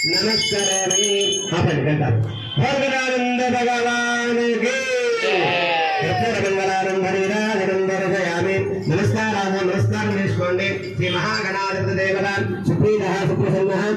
नमस्करामि भगवानंद भगवान की नमस्कार श्री महागणाधिपति देवता सुप्रीतः सुप्रसन्नः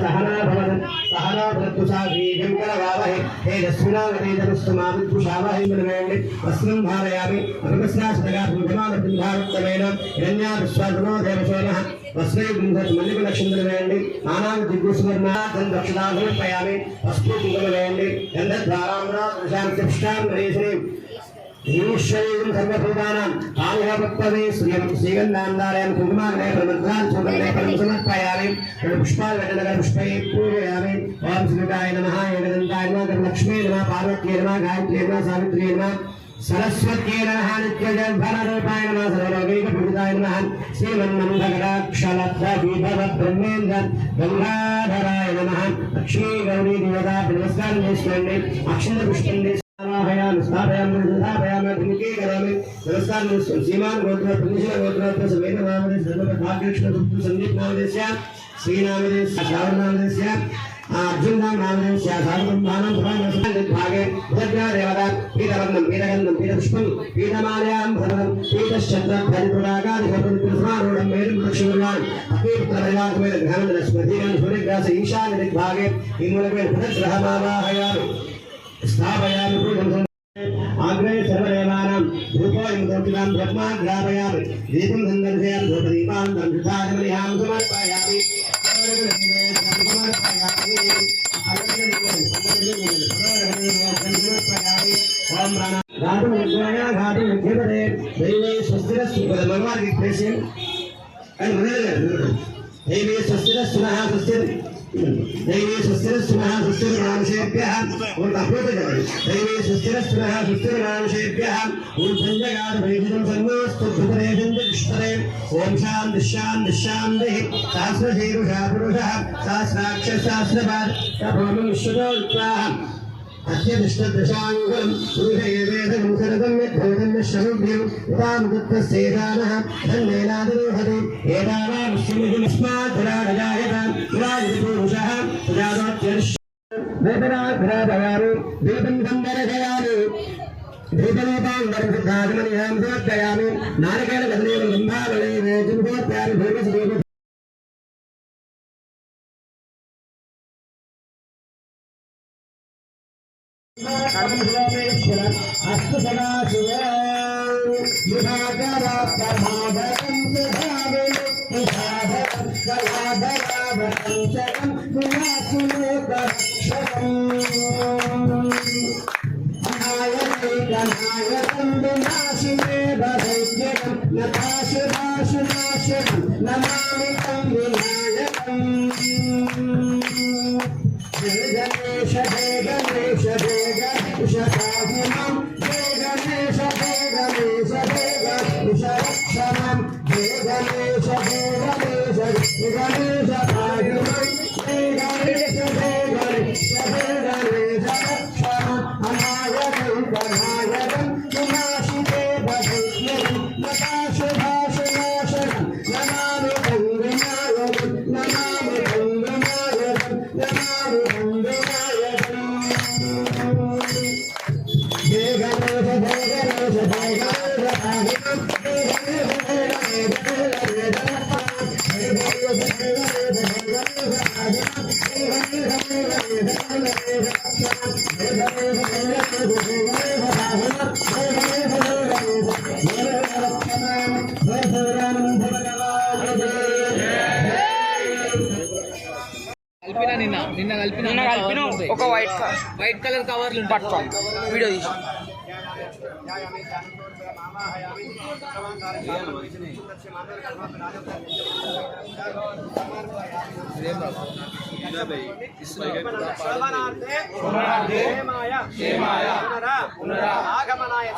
सहना भवतु साधीं करवावहै तेजस्विनावतीतमस्तमाविद्विषावहै मनमेण्डि वस्त्रं धारयामि अभिमस्नाशतगात्मजमानबृन्दावत्तमेन हिरण्याविश्वासनो देवशोनः वस्त्रे मल्लिकलक्ष्मीवेण्डि नानाविद्युस्वर्णार्थं दक्षिणां समर्पयामि वस्त्रुकुङ्कुमवेण्डि गन्धद्वाराम्रादृशां गणेशनीं ईश्वरीं सर्वभूतानां आलिहभक्तवे श्रीगन्धान्दारयामि कुङ्कुमाग्ने प्रमद्धान् सुगन्धे परं समर्पयामि पुष्पालवेदनगर पुष्पैः पूजयामि ओम श्रीकाय नमः एकदन्ताय नमः लक्ष्मी नमः पार्वत्यै नमः गायत्र्यै नमः सावित्र्यै नमः सरस्वत्यै नमः नित्यजन्मरूपाय नमः सर्वलोकैकपूजिताय नमः श्रीमन्मन्मकटाक्षलब्धविभवब्रह्मेन्द्र गंगाधराय नमः लक्ष्मी गौरी देवता नमस्कारं చేసుకోండి అక్షంత పుష్పండి स्थापयामि नमस्कार श्रीमान गोत्र प्रतिशत गोत्र समेत नामदे सर्वभाग्यकृष्ण संदीप नामदेस्य श्रीनामदेस्य श्रावण नामदेस्य अर्जुन नामदेस्य साधुमानं पुराणस्य भागे भद्रा देवता पीतवर्णं पीतगन्धं पीतपुष्पं पीतमाल्यां भरतं पीतश्चन्द्र धरिपुरागादिगतुस्मारूढं मेरुं लक्ष्मीवान् अपीतरयात्मेन ध्यानदस्मतीनं सूर्यग्रास ईशान्य दिग्भागे इन्मुलके भद्रग्रहमावाहयामि स्थापयामि पूजं आग्रे सर्वदेवानां धूपोऽयं ब्रह्माग्रापयामि दीपं सन्दर्शयामि धूपदीपान् दर्शयामि समर्पयामि ओम घाटु विद्वाया घाटु विद्यते दैवे स्वस्तिरस्तु भगवान् की प्रेषण दैवे स्वस्तिरस्तुनः स्वस्तिर दैवे स्वस्तिरस्तुनः स्वस्तिर्नामशेभ्यः और अभूतजगत् दैवे स्वस्तिरस्तुनः स्वस्तिर्नामशेभ्यः और संजगाद वैदिकं सन्नोस्तु भूतरेशं दिष्टरे ओम शांति शांति शांति सहस्रशीरुषा पुरुषः सहस्राक्ष सहस्रपाद तपोमं विश्वतोत्साहः अत्यधिष्ठदशाङ्गुलं पुरुषयेवेदं सरदं यद्भूतं शमुभ्यं उपामुदत्तस्येदानः तन्नेनादिरोहति एतावानुष्यमिस्माद्धराजायतां विराजपुरुषः सुजातोत्यर्ष वेदराघ्राभयामि दीपन्दरजयामि दीपदीपान्दरसिद्धाजमनिहां समर्पयामि नारिकेलकदलीं गन्धावळे वेजुभोत्यामि भूमसदीप अस्तु सदा गणेश जय गणेश जय गणेश काहुमं जय गणेश जय गणेश जय गणेश रक्षणं जय गणेश जय गणेश जय गणेश काहुमं जय गणेश जय गणेश जय गणेश रक्षणं अनायकं गणायकं विनाशिते बधुष्यं नताशुभाशनाशनं नमामि गङ्गनायकं नमामि गङ्गनायकं नमामि నిన్న కలిపిన ఒక వైట్ కలర్ కవర్లు పట్టుకోండి వీడియో తీసి आगमनाय